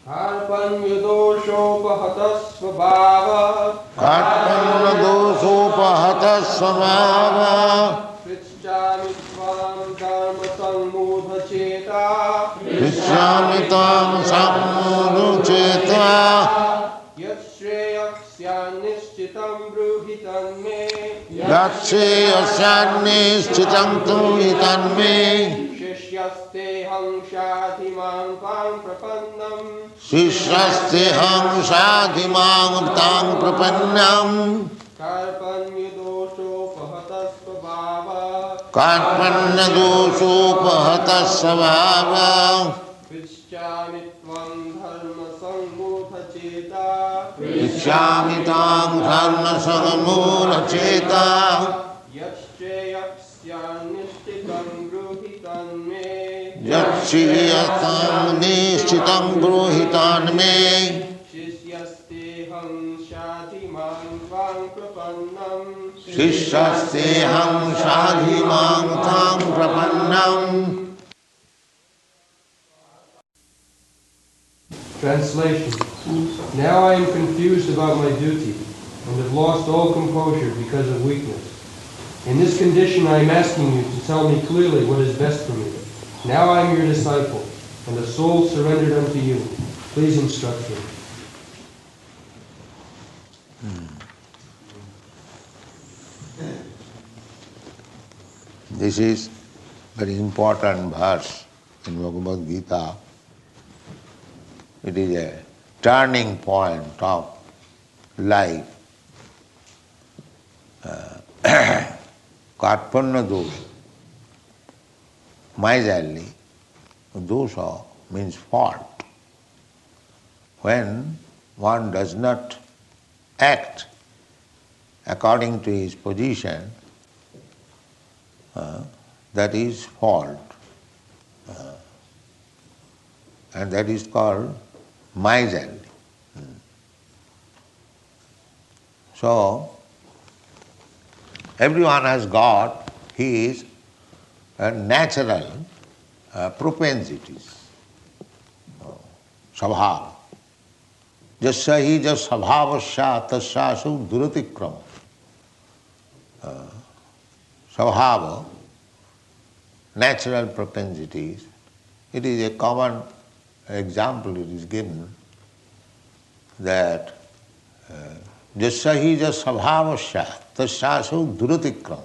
Karpanyadosopahatasvabhava Krishyami tam sammudhucheta Yatsheyasyanishchitam tuhitanme Shishyasteham sadhimam tang prapannam Karpanyadosopahatasvabhava Krishyami tam dharma sagamuracheta Yatshyatam nishchitam gruhitan me Shishyasteham sadhimam tang prapannam. Translation. Now I am confused about my duty and have lost all composure because of weakness. In this condition I am asking you to tell me clearly what is best for me. Now I am your disciple and a soul surrendered unto you. Please instruct me. This is very important verse in Bhagavad Gita. It is a turning point of life. Karpanna dosha, miserly. Dosha means fault. When one does not act according to his position, that is fault. And that is called miserly. So, everyone has got his natural propensities. Sabhava. Jasya hi jas sabhavasya tasyasu duratikrama. Sabhava, natural propensities. It is a common example it is given that jasya hi jas sabhavasya tasyasu duratikrama.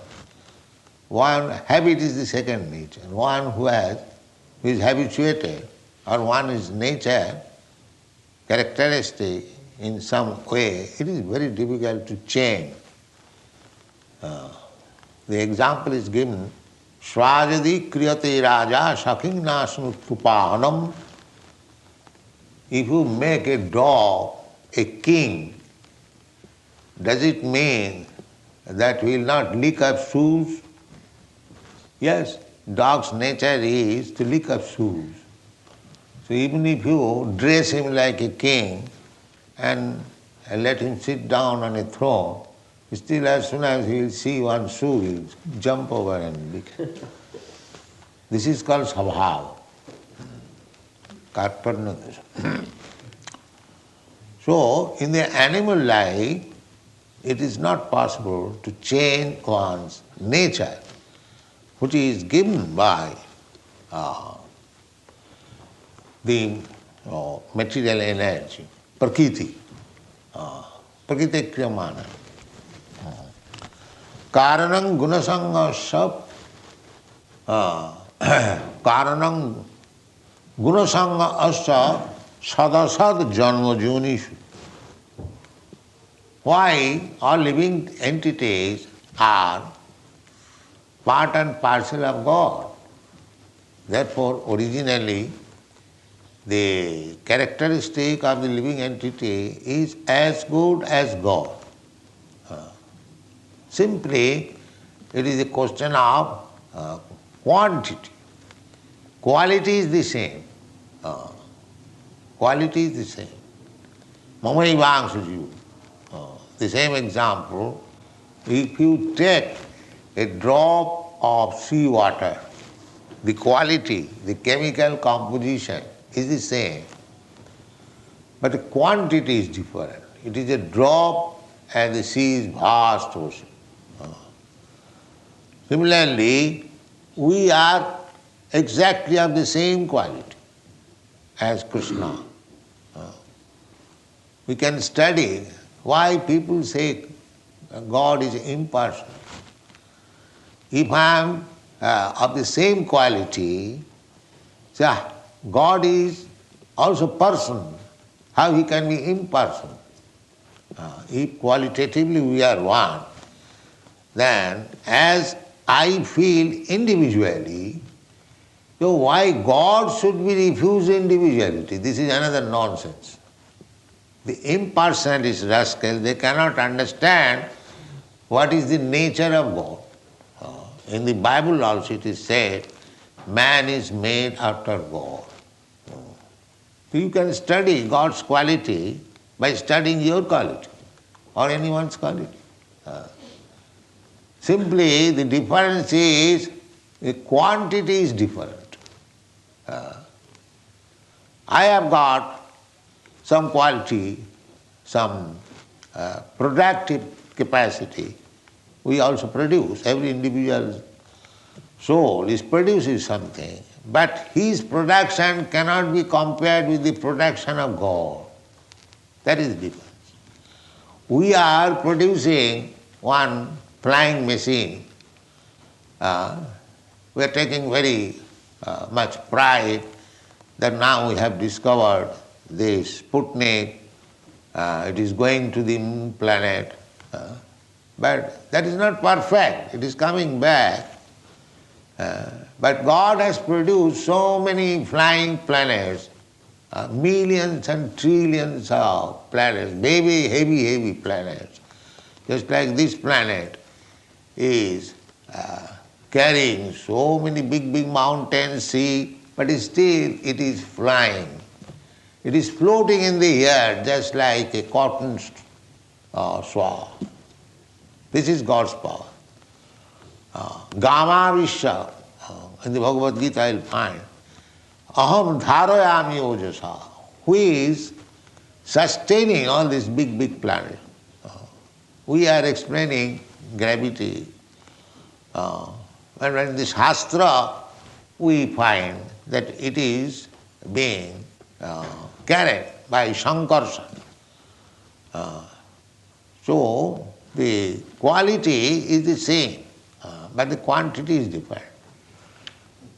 One habit is the second nature. One who is habituated, or one is nature, characteristic in some way, it is very difficult to change. The example is given, Swajadi kriyate raja saking nasnutupahanam. If you make a dog a king, does it mean that he will not lick up shoes? Yes, dog's nature is to lick up shoes. So even if you dress him like a king and let him sit down on a throne, still as soon as he will see one shoe, he will jump over and lick it. This is called sabhava. Karpanna dosha. So, in the animal life, it is not possible to change one's nature, which is given by the material energy, prakriti, prakriti kriyamana. Karanam gunasanga sab, karanam gunasanga asya sadasad janma junishu. Why all living entities are part and parcel of God. Therefore, originally, the characteristic of the living entity is as good as God. Simply, it is a question of quantity. Quality is the same. Quality is the same. Mamaivangshujiva. The same example, if you take a drop of sea water, the quality, the chemical composition is the same. but the quantity is different. It is a drop and the sea is vast ocean. Similarly, we are exactly of the same quality as Krishna. We can study why people say God is impersonal. If I am of the same quality, say, God is also person. How he can be impersonal? If qualitatively we are one, then as I feel individually, so why God should be refused individuality? This is another nonsense. The impersonalist rascal, they cannot understand what is the nature of God. In the Bible also it is said, man is made after God. So you can study God's quality by studying your quality or anyone's quality. Simply the difference is the quantity is different. I have got some quality, some productive capacity. We also produce. Every individual soul produces something, but his production cannot be compared with the production of God. That is the difference. We are producing one flying machine. We are taking very much pride that now we have discovered this Sputnik, it is going to the moon planet. But that is not perfect, it is coming back. But God has produced so many flying planets, millions and trillions of planets, heavy planets. Just like this planet is carrying so many big mountains, sea, but still it is flying. It is floating in the air just like a cotton swab. This is God's power. Gama Vishya, in the Bhagavad Gita you'll find, Aham dharayami ojasa, who is sustaining all these big planets. We are explaining gravity. And in this Shastra, we find that it is being carried by Sankarsan. So the quality is the same, but the quantity is different.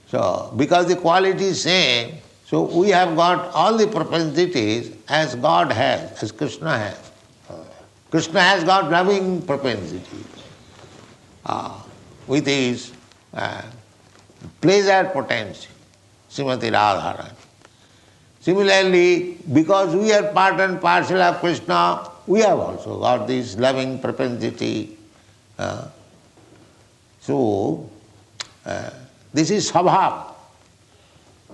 So because the quality is same, so we have got all the propensities as God has, as Krishna has. Krishna has got loving propensities with his pleasure potency, Srimati Radharani. Similarly, because we are part and parcel of Krishna, we have also got this loving propensity. So, this is Svabhav.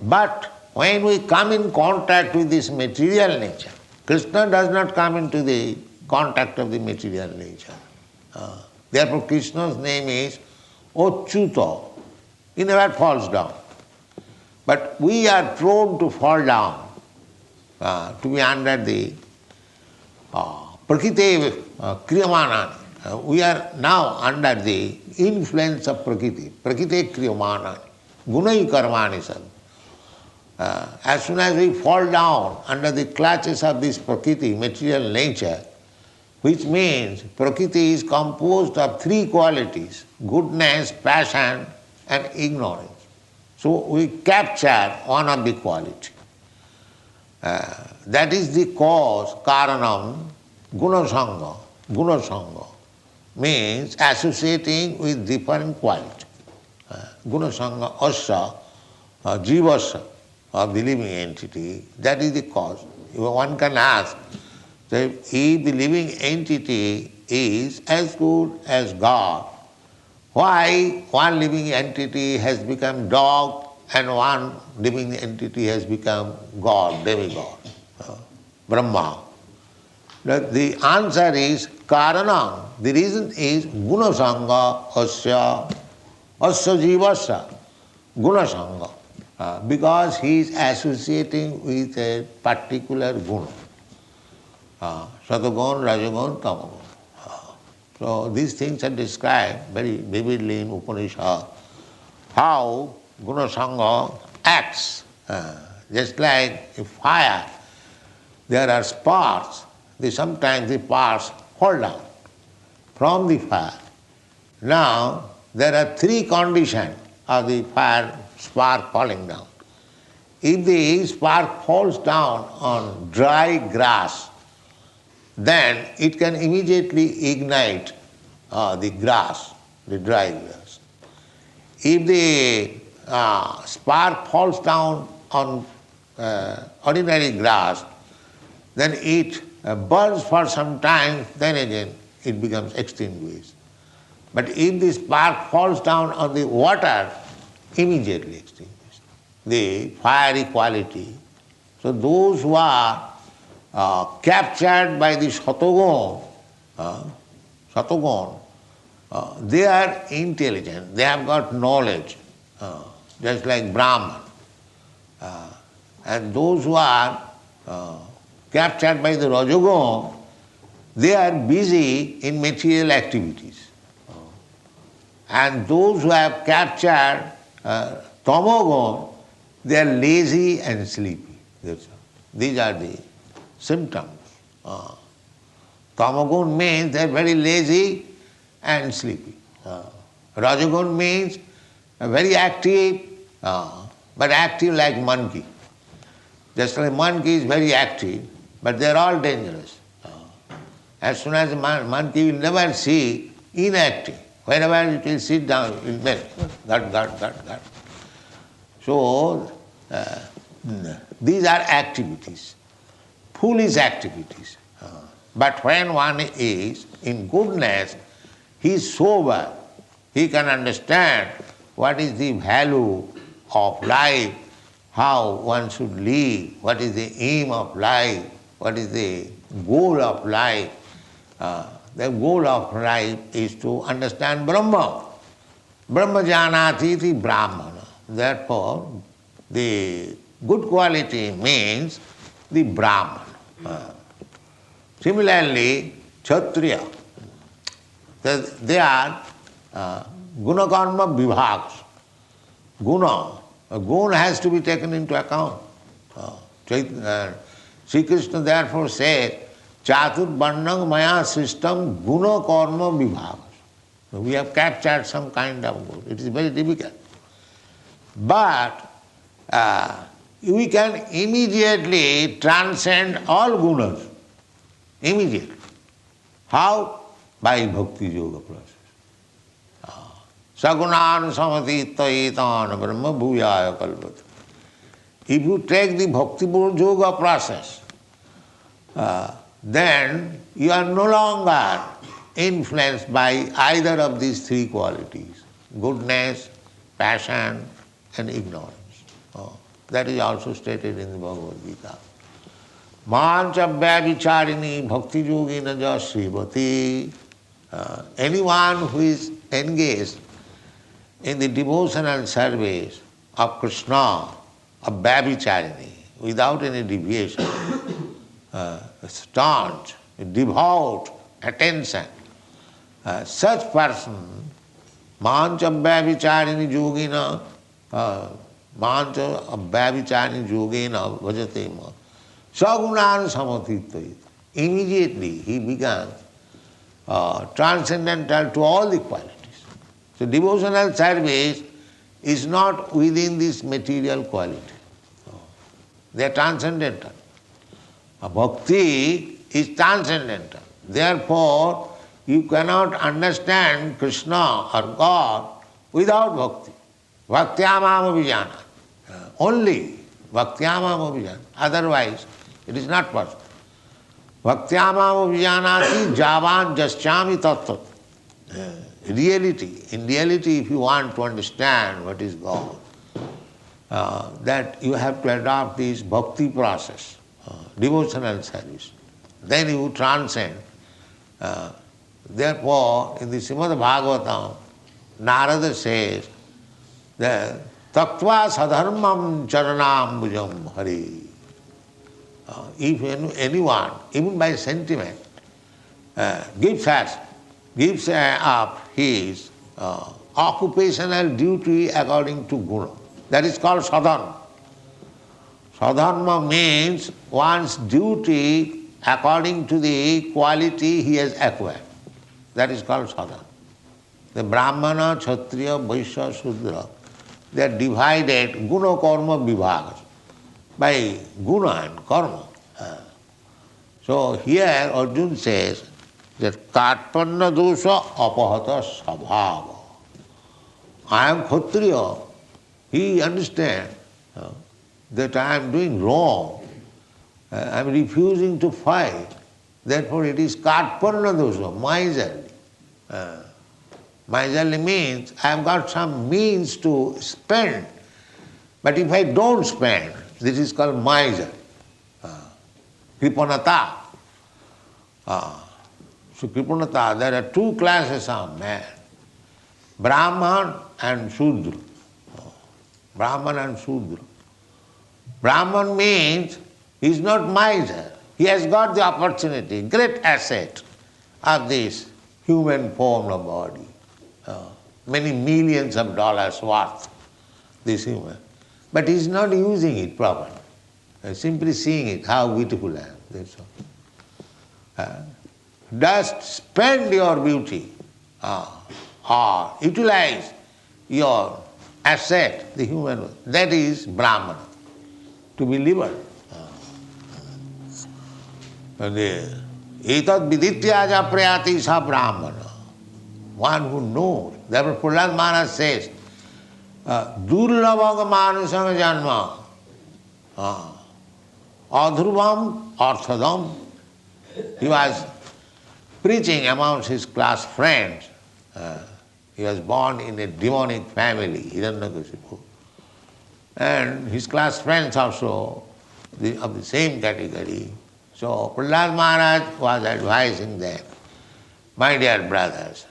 But when we come in contact with this material nature, Krishna does not come into the contact of the material nature. Therefore, Krishna's name is Achyuta. He never falls down. But we are prone to fall down, to be under the Prakriti Kriyamanani. We are now under the influence of Prakriti, Prakriti Kriyamanani, Gunai Karmani Sad. As soon as we fall down under the clutches of this Prakriti, material nature, which means Prakriti is composed of three qualities, goodness, passion and ignorance. So we capture one of the quality. That is the cause, karanam, gunasanga. Gunasanga means associating with different quality. Gunasanga asya, jivasya, of the living entity, that is the cause. One can ask, that if the living entity is as good as God, why one living entity has become dog and one living entity has become God, demigod, Brahma? The answer is karanam. The reason is gunasanga asya jivasya, gunasanga. Because he is associating with a particular guna. Satagun, Rajagun, Tamagun. So these things are described very vividly in Upanishad, how Guna Sangha acts. Just like a fire, there are sparks, sometimes the sparks fall down from the fire. Now, there are three conditions of the fire spark falling down. If the spark falls down on dry grass, then it can immediately ignite the grass, the dry grass. If the spark falls down on ordinary grass, then it burns for some time, then again it becomes extinguished. But if the spark falls down on the water, immediately extinguished. The fiery quality. So those who are captured by the Satagun, they are intelligent, they have got knowledge, just like Brahman. And those who are captured by the Rajagun, they are busy in material activities. And those who have captured Tamagun, they are lazy and sleepy. These are the symptoms. Tamagun means they are very lazy and sleepy. Rajagun means very active, but active like monkey. Just like monkey is very active, but they are all dangerous. As soon as a monkey will never see inactive. Wherever it will sit down, it will melt. That. So, these are activities, foolish activities. But when one is in goodness, he is sober. He can understand what is the value of life, how one should live, what is the aim of life, what is the goal of life. The goal of life is to understand Brahma. Brahma janati iti Brahmana. Therefore, the good quality means the Brahman. Similarly, Kshatriya, they are guna karma vibhagas. Guna has to be taken into account. Sri Krishna therefore says, Chatur Varnang Maya system Guna Karma Vibhagas. We have captured some kind of good. It is very difficult. But we can immediately transcend all gunas. Immediately. How? By bhakti yoga process. Sagunan samati taitan brahma bhuyaya kalpata. If you take the bhakti yoga process, then you are no longer influenced by either of these three qualities, goodness, passion, and ignorance. That is also stated in the Bhagavad Gita. Mancha vyavicharini bhakti yogina ja srivati. Anyone who is engaged in the devotional service of Krishna, of vyavicharini, without any deviation, staunch, devout attention, such person, mancha vyavicharini yogina, mancha vyavicharini yogina bhajate ma, sagunan samatitayita. Immediately he becomes transcendental to all the qualities. So devotional service is not within this material quality. They are transcendental. Bhakti is transcendental. Therefore, you cannot understand Krishna or God without bhakti. Bhaktyamam abhijana. Only bhaktyamam abhijana. Otherwise, it is not possible. Bhaktyamam abhijanati javan jasyami tattvat. Reality. In reality, if you want to understand what is God, that you have to adopt this bhakti process, devotional service. Then you transcend. Therefore, in the Srimad Bhagavatam, Narada says that tattva sadharmam charanambujam Hare. If anyone, even by sentiment, gives up his occupational duty according to Guna, that is called sadhana. Sadharma means one's duty according to the quality he has acquired. That is called sadhana. The Brahmana, Kshatriya, Vaishya, Shudra, they are divided guna karma vibhagas by guna and karma. So here Arjuna says that karpanna dosha apahata sabhava. I am Kshatriya. He understands that I am doing wrong. I am refusing to fight. Therefore it is karpanna dosha, miserly. Miserly means I have got some means to spend, but if I don't spend, this is called miser. Kripanata. So Kripanata, there are two classes of men, Brahman and Shudra. Brahman and Shudra. Brahman means he is not miser. He has got the opportunity, great asset of this human form of body. Many millions of dollars worth, this human. But he is not using it properly. Simply seeing it, how beautiful I am. That's all. Just spend your beauty or utilize your asset, the human one. That is Brahmana, to be liberal. Etad vidityaja prayati sa Brahmana. One who knows. Therefore Prahlad Maharaj says, Durlabhaga manusanga janma, adhruvam arthadam. He was preaching amongst his class friends. He was born in a demonic family, Hiranyakashipu. And his class friends also of the same category. So Prahlad Maharaj was advising them, my dear brothers,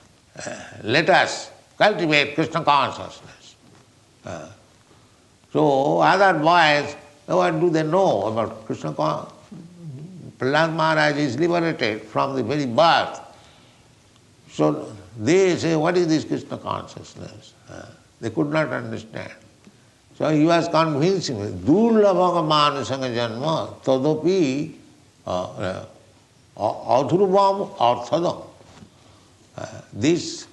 let us cultivate Krishna consciousness. So other boys, what do they know about Krishna consciousness? Prahlad Maharaj is liberated from the very birth. So they say, what is this Krishna consciousness? They could not understand. So he was convincing me, Durlabhaga manusanga janma tadapi adhruvam arthadam. This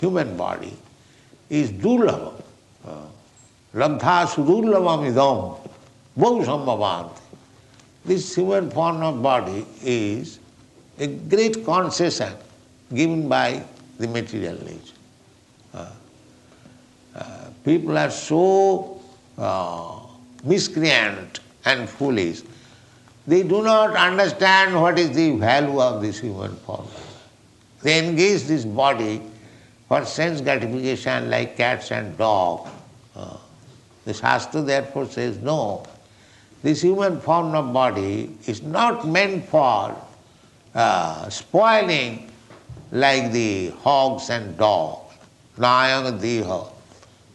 human body is durlabha. Labdha sudurlabham idam बहु sambhavanti. This human form of body is a great concession given by the material nature. People are so miscreant and foolish. They do not understand what is the value of this human form. They engage this body for sense gratification like cats and dogs. The Shastra therefore says, no, this human form of body is not meant for spoiling like the hogs and dogs. Nayang deha,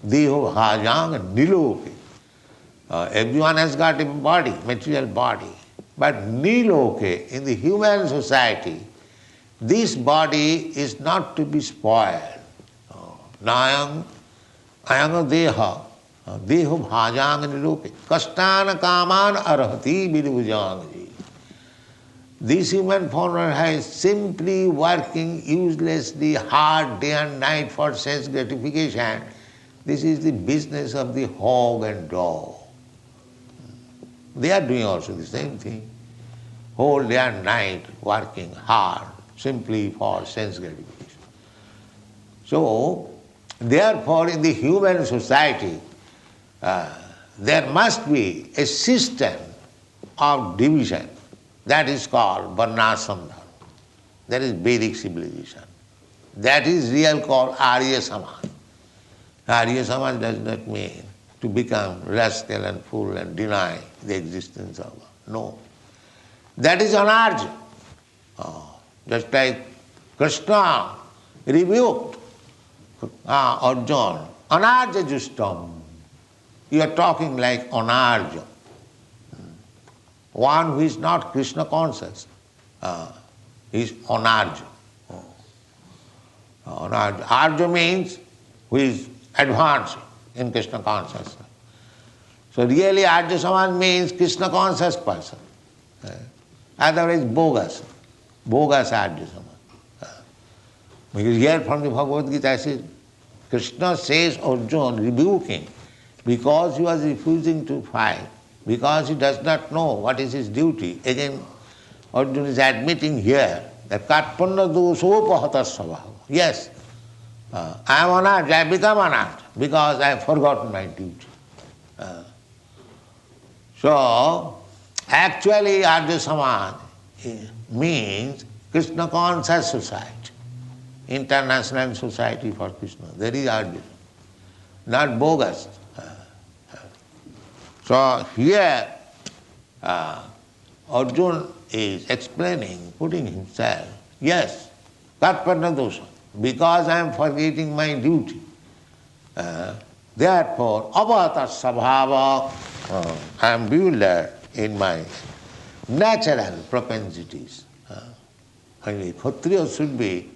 deho bhajang niloke. Everyone has got a body, material body. But niloke, in the human society, this body is not to be spoiled. Nayang deha, deho bhajang niloke. Kastana kaman arhati vidhujangi. This human form is simply working uselessly hard day and night for sense gratification. This is the business of the hog and dog. They are doing also the same thing. Whole day and night working hard simply for sense gratification. So, therefore in the human society, there must be a system of division. That is called Varnasam Dharma. That is Vedic civilization. That is real called Arya Samaj. Arya Samaj does not mean to become rascal and fool and deny the existence of God. No. That is anarja. Just like Krishna rebuked Arjuna, anarja justam. You are talking like anarja. one who is not Krishna conscious. Is anarja. Arja means who is advancing in Krishna consciousness. So really Arja Samaj means Krishna conscious person. Otherwise bogus. Bogus Arja Samaj. Because here from the Bhagavad Gita it says, Krishna says Arjuna rebuking because he was refusing to fight, because he does not know what is his duty. Again, Arjuna is admitting here that Karpanna dosopahata svabhava. Yes, I am anartha, I have become anartha because I have forgotten my duty. So, actually Arya Samaj means Krishna conscious society, international society for Krishna. There is Arya, not bogus. So here Arjuna is explaining, putting himself, yes, Karpanna dosha, because I am forgetting my duty. Therefore, avata sabhava, I am bewildered in my natural propensities. Only Kshatriya should be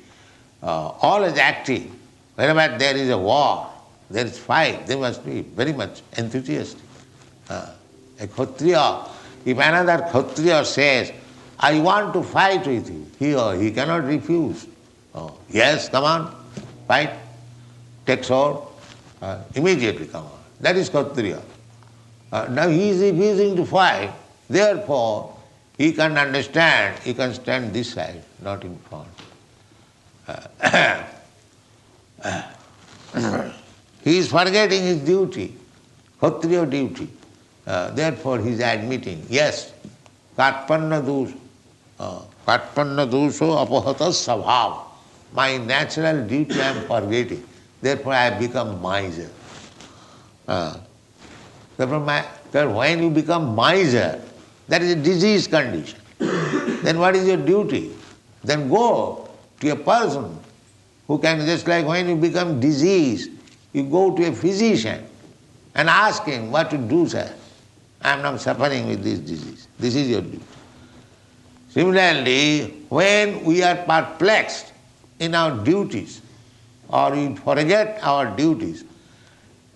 always active. Whenever there is a war, there is fight, they must be very much enthusiastic. A Kshatriya, if another Kshatriya says, I want to fight with you, he or he cannot refuse. Yes, come on, fight, take sword, immediately come on. That is Kshatriya. Now he is refusing to fight, therefore he can understand, he can stand this side, not in front. He is forgetting his duty, Kshatriya duty. Therefore he is admitting, yes, Karpanna dosha, Karpanna dosha apahata sabhava. My natural duty I am forgetting. Therefore I have become miser. Therefore when you become miser, that is a disease condition. Then what is your duty? Then go to a person who can, just like when you become diseased, you go to a physician and ask him what to do, sir. I am now suffering with this disease. This is your duty. Similarly, when we are perplexed in our duties or we forget our duties,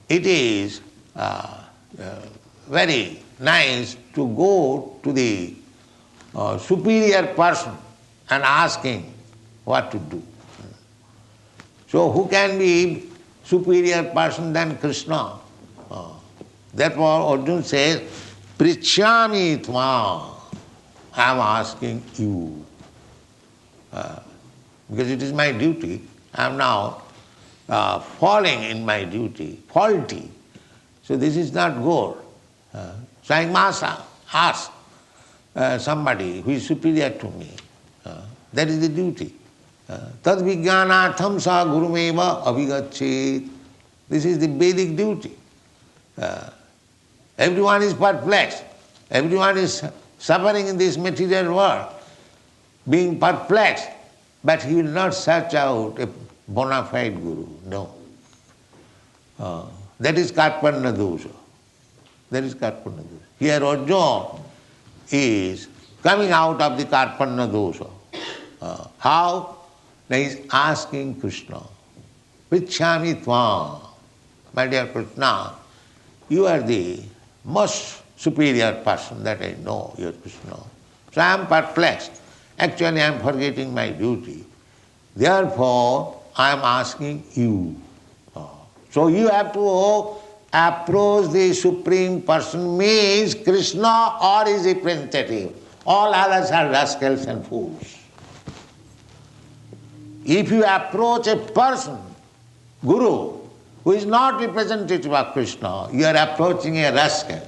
it is very nice to go to the superior person and ask him what to do. So who can be superior person than Krishna? Therefore Arjuna says, Prichyami tva, I am asking you. Because it is my duty, I am now falling in my duty, faulty. So this is not good. So I must ask somebody who is superior to me. That is the duty. Tad vijnanatham sa gurumeva avigachet. This is the Vedic duty. Everyone is perplexed. Everyone is suffering in this material world, being perplexed. But he will not search out a bona fide guru. No. That is Karpanna dosha. That is Karpanna dosha. Here Arjuna is coming out of the Karpanna dosha. How? He is asking Krishna, Prichyami tvam. My dear Krishna, you are the most superior person that I know, you are Krishna. So I am perplexed. Actually I am forgetting my duty. Therefore I am asking you. So you have to approach the Supreme Person, means Krishna or his representative. All others are rascals and fools. If you approach a person, Guru, who is not representative of Krishna, you are approaching a rascal.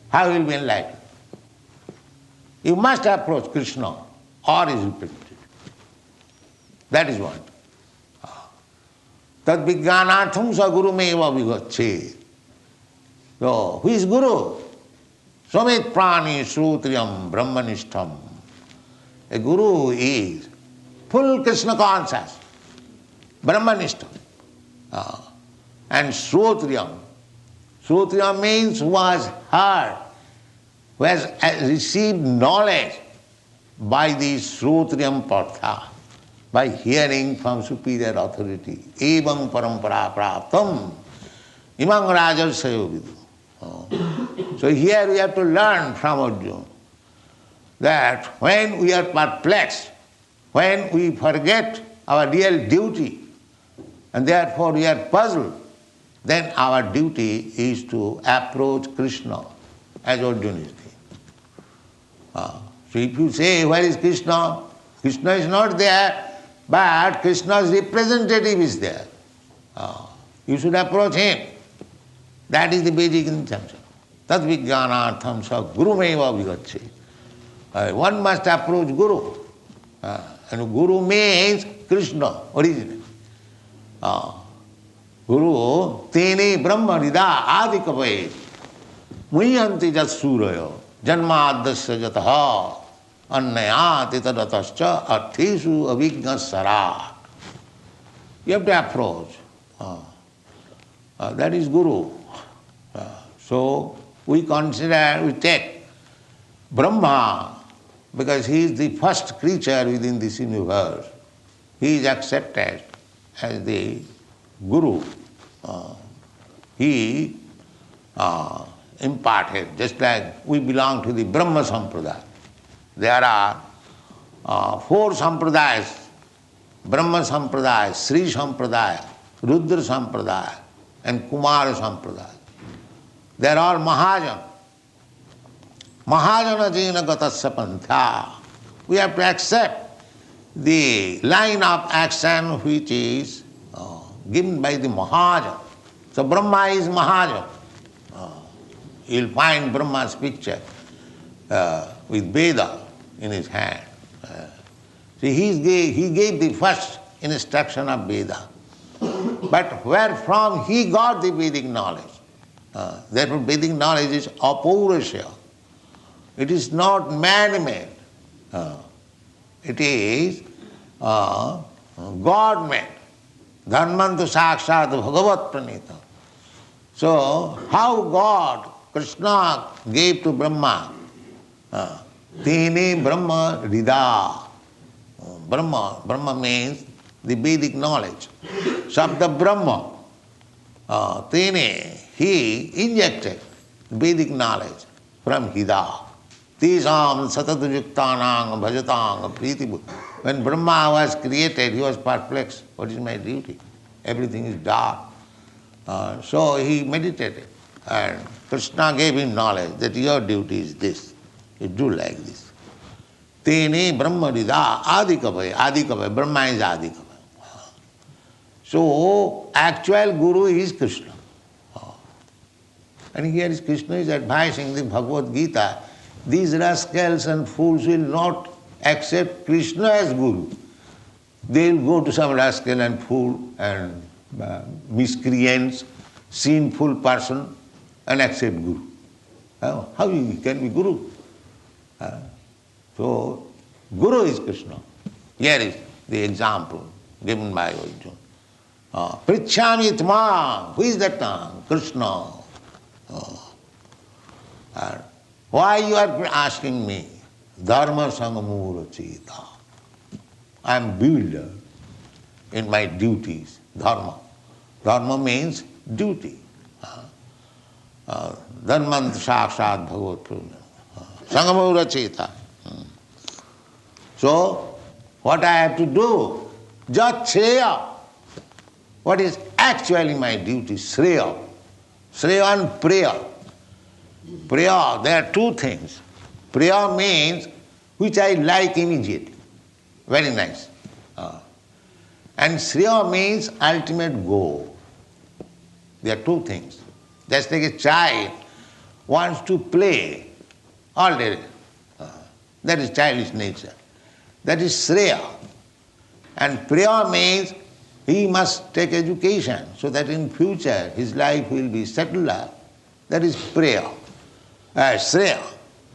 How will you be enlightened? You must approach Krishna or his representative. That is what. Tad vijnanatham sa guru meva vigachet. So, who is Guru? Samit prani srutriyam brahmanishtam. A Guru is full Krishna conscious, brahmanishtam. And srutriyam. Srutriyam means who has heard who has received knowledge by the Srotriyam Partha, by hearing from superior authority. Evam parampara praptam imang rajarsayo vidu. So here we have to learn from Arjuna that when we are perplexed, when we forget our real duty, and therefore we are puzzled, then our duty is to approach Krishna as Arjuna is doing. So if you say, where is Krishna? Krishna is not there, but Krishna's representative is there. You should approach him. That is the Vedic intention. Tad vijnanartham sa gurumeva vigacche. One must approach Guru. And Guru means Krishna, originally. Guru, tene brahma rida adikavaye muyanti jat surayo janmadasya jataha annayati tadatascha arthesu avijnasara. You have to approach. That is Guru. So we consider, we take Brahma because he is the first creature within this universe. He is accepted as the Guru. He imparted, just like we belong to the Brahma Sampradaya. There are 4 Sampradayas: Brahma Sampradaya, Sri Sampradaya, Rudra Sampradaya, and Kumara Sampradaya. They are all Mahajana. Mahajana jena gatasya pantha. We have to accept the line of action which is given by the Mahajana. So Brahma is Mahajana. You'll find Brahma's picture with Veda in his hand. See, he gave the first instruction of Veda. But where from he got the Vedic knowledge? Therefore Vedic knowledge is apaurusha. It is not man-made. It is God-made. Dharmantu sakshat bhagavat pranita. So, how God, Krishna, gave to Brahma? Tene Brahma rida. Brahma means the Vedic knowledge. Shabda Brahma. Tene, he injected Vedic knowledge from Hida. Tisam satatujuktanang bhajatang priti. When Brahma was created, he was perplexed. What is my duty? Everything is dark. So he meditated. And Krishna gave him knowledge that your duty is this. You do like this. Tene Brahma rida adikavaya. Adikavaya. Brahma is adikavaya. So actual Guru is Krishna. And here is Krishna is advising the Bhagavad Gita. These rascals and fools will not accept Krishna as Guru. They will go to some rascal and fool and miscreants, sinful person and accept Guru. How you can be Guru? So, Guru is Krishna. Here is the example given by Arjuna. Prichhami tma. Who is that man? Krishna. Why you are asking me? Dharma sangamura chita. I am builder in my duties. Dharma. Dharma means duty. Dharmant sakshat bhagavat sangamura chita. So, what I have to do? Jat shreya. What is actually my duty? Shreya. Shreya and prayer. Prayer, there are 2 things. Prayer means which I like immediately. Very nice. And Shreya means ultimate goal. There are 2 things. Just like a child wants to play all day. That is childish nature. That is Shreya. And prayer means he must take education so that in future his life will be settled up. That is prayer. Shreya.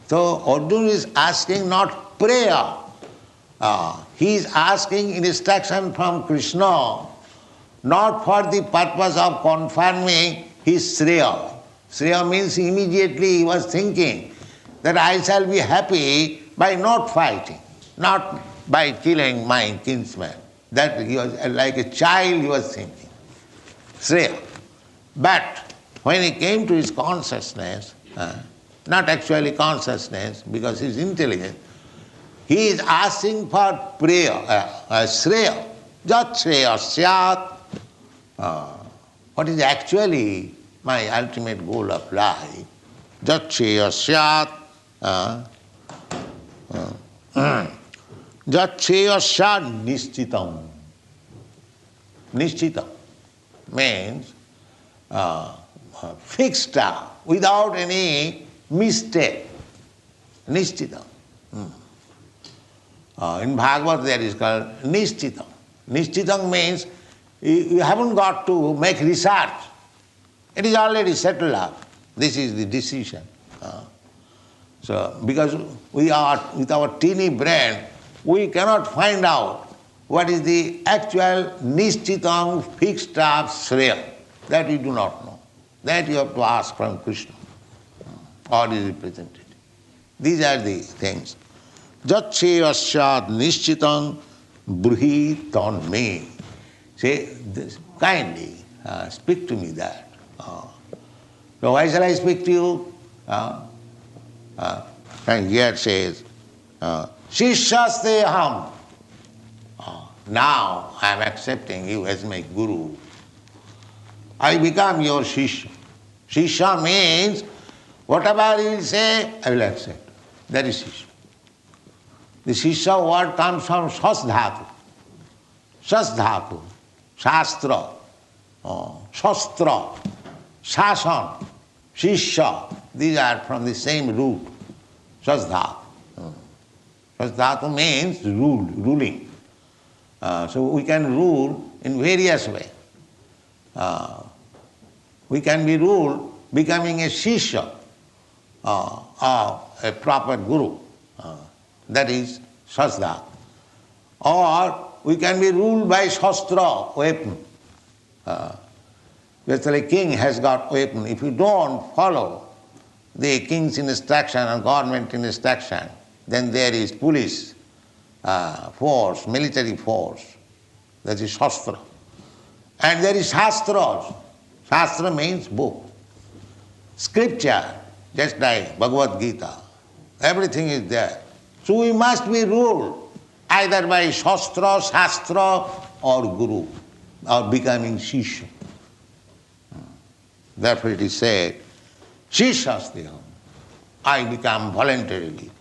So Arjuna is asking not prayer. He is asking instruction from Krishna, not for the purpose of confirming his Shreya. Shreya means immediately he was thinking that I shall be happy by not fighting, not by killing my kinsman. That he was like a child he was thinking. Shreya. But when he came to his consciousness, not actually consciousness because he is intelligent, he is asking for prayer, Shreya. Jat Shreya Syat. What is actually my ultimate goal of life? Jat Shreya Syat. Jat Shreya Syat Nishchitam. Nishchitam means fixed up, without any mistake. Nishchitam. In Bhagavad there is called Nishchitam. Nishchitam means you haven't got to make research. It is already settled up. This is the decision. So, because we are, with our teeny brain, we cannot find out what is the actual Nishchitam fixed up Shreya. That we do not know. That you have to ask from Krishna. Or is represented. These are the things. Jat Shreya Syat Nishchitam Bruhi Ton Me. Say, this, kindly speak to me that. So why shall I speak to you? And here it says, Shishyaste Aham. Now I am accepting you as my guru. I become your Shishya. Shishya means whatever he will say, I will accept. That is Shishya. The Shishya word comes from Shasdhatu. Shasdhatu, Shastra, Shastra, Shasan, Shishya. These are from the same root. Shasdhatu. Shasdhatu means ruling. So we can rule in various ways. We can be ruled becoming a Shishya of a proper guru. That is Shasdhatu. Or we can be ruled by Shastra, weapon. Just like a king has got weapon. If you don't follow the king's instruction or government instruction, then there is police force, military force. That is Shastra. And there is Shastras. Shastra means book. Scripture, just like Bhagavad Gita. Everything is there. So we must be ruled either by Shastra, Shastra or Guru, or becoming Shishya. Therefore it is said, Shishyasteham. I become voluntarily.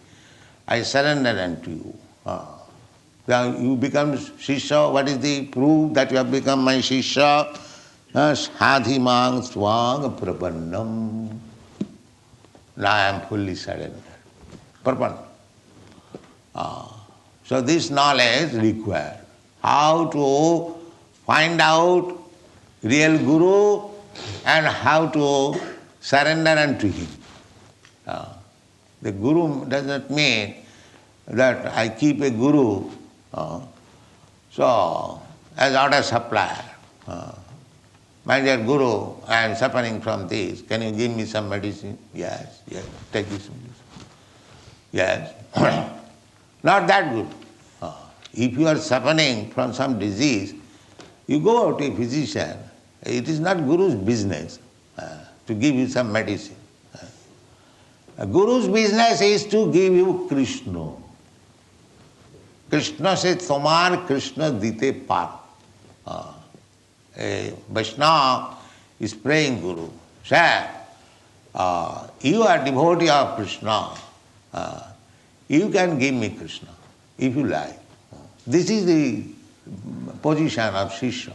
I surrender unto you. Now you become Shishya. What is the proof that you have become my Shishya? Sadhimang swang prapannam. Now I am fully surrendered. Prapanna. So this knowledge required. How to find out real Guru and how to surrender unto him. The Guru does not mean that I keep a Guru so as order supplier. My dear Guru, I am suffering from this. Can you give me some medicine? Yes, take this medicine. Yes. Not that good. If you are suffering from some disease, you go out to a physician. It is not Guru's business to give you some medicine. A Guru's business is to give you Krishna. Krishna says, Tomar Krishna dite par. A Vaishnava is praying Guru. Sir, you are devotee of Krishna. You can give me Krishna, if you like. This is the position of Shishya.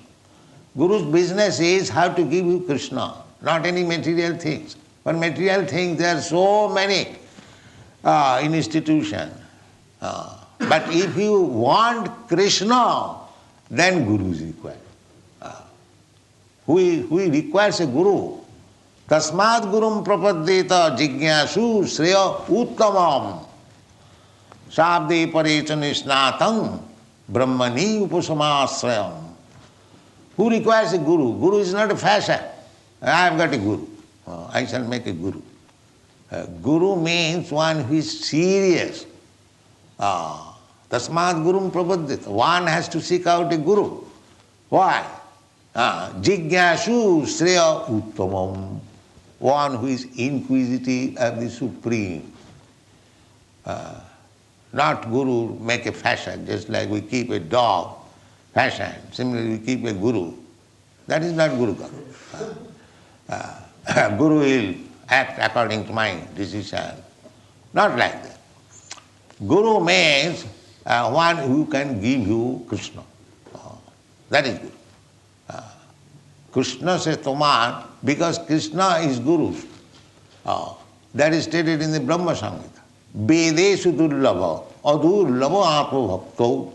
Guru's business is how to give you Krishna, not any material things. For material things, there are so many in institution. But if you want Krishna, then Guru is required. Who requires a Guru? Tasmad Gurum Prapaddeta Jignasu Shreya Uttamam Sabde Parechanishnatam Brahmani Upasamasrayam. Who requires a Guru? Guru is not a fashion. I have got a Guru. I shall make a Guru. Guru means one who is serious. Tasmad gurum prapadyate. One has to seek out a guru. Why? Jignasu Shreya Uttamam. One who is inquisitive of the Supreme. Not guru make a fashion, just like we keep a dog fashion. Similarly, we keep a guru. That is not Guru Karma. Guru will act according to my decision. Not like that. Guru means one who can give you Krishna. That is Guru. Krishna says Tomar, because Krishna is Guru. That is stated in the Brahma Samhita. Vedeshu durlabha, adurlabha apo bhakto.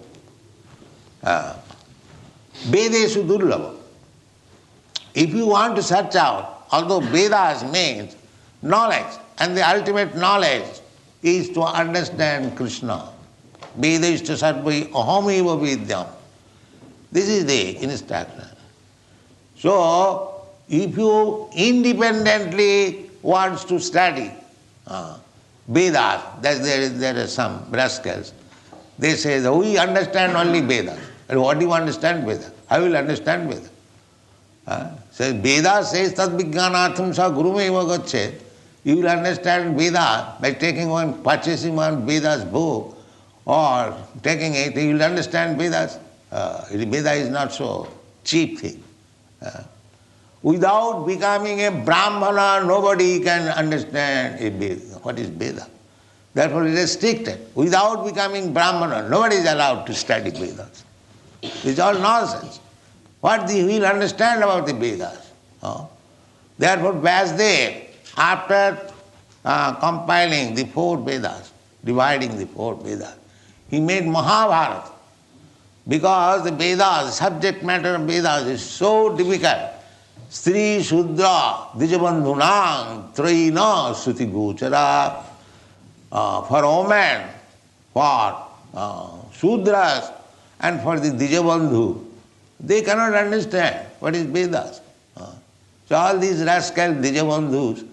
Vedeshu durlabha. If you want to search out, although Vedas means knowledge, and the ultimate knowledge is to understand Krishna. Vedeshu sarvai ahamiva vidyam. This is the instruction. So, if you independently want to study Vedas, there are some rascals. They say that we understand only Vedas. And what do you understand Vedas? I will understand Vedas. Says Vedas says tad vijnanatham sa gurumeva gachet. You will understand Vedas by taking one, purchasing one Vedas book or taking it, you will understand Vedas. Veda is not so cheap thing. Without becoming a Brahmana, nobody can understand a Veda. What is Veda? Therefore it is restricted. Without becoming Brahmana, nobody is allowed to study Vedas. It's all nonsense. What we will understand about the Vedas? Therefore Vyasdev, after compiling the 4 Vedas, dividing the 4 Vedas, he made Mahabharata. Because the Vedas, the subject matter of Vedas is so difficult. Stri Shudra Dijabandhunang Traina Suti Gochara. For women, for Shudras, and for the Dijabandhu, they cannot understand what is Vedas. So all these rascal Dijabandhus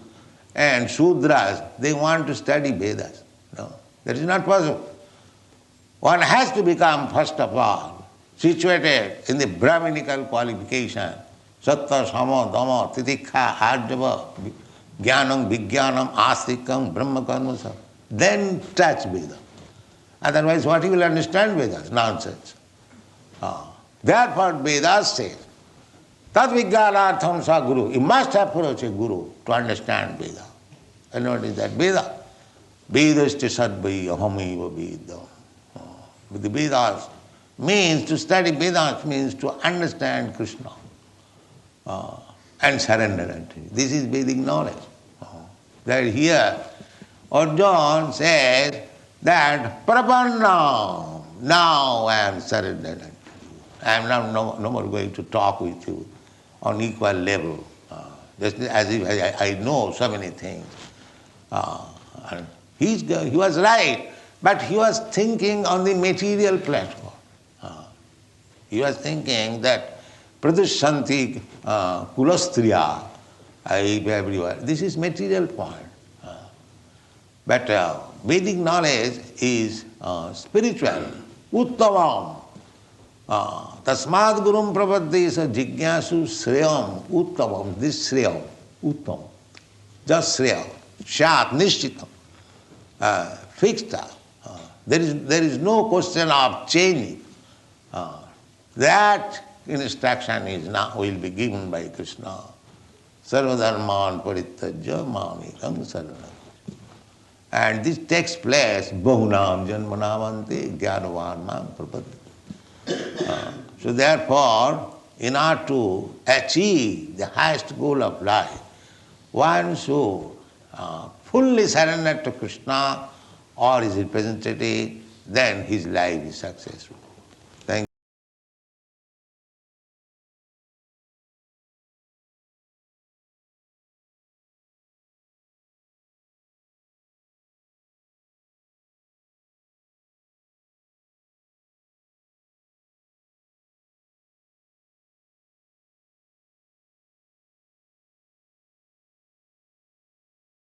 and Shudras, they want to study Vedas. No, that is not possible. One has to become, first of all, situated in the Brahminical qualification. Sattva, Sama, Dhamma, Titikha, Arjava, Jnanam, Vijnanam, Astikam, Brahma Karmasa. Then touch Veda. Otherwise, what you will understand Vedas? Nonsense. Therefore, Vedas says, Tad Vijnanatham sa Guru. You must approach a Guru to understand Veda. And what is that Veda? Vedascha sadvai ahamiva vedam. But the Vedas means, to study Vedas means to understand Krishna and surrender unto him. This is Vedic knowledge. That here, Arjuna says that Prapanna, now I am surrendered unto you. I am now no more going to talk with you on equal level, just as if I know so many things. And he was right, but he was thinking on the material platform. He was thinking that Pradushanti Kulastriya, everywhere. This is material point. But Vedic knowledge is spiritual. Uttamam. Tasmad gurum prapaddesa jignasu shreyam uttamam. This shreyam, uttam. Just shreyam. Shat, nishchitam. Fixed. There is no question of changing. That instruction is now will be given by Krishna. Sarvadharman parittajya mamikam saranam. And this takes place, bahunam janmanamante jnanavan mam prapadde. So therefore, in order to achieve the highest goal of life, one should fully surrender to Krishna or his representative, then his life is successful.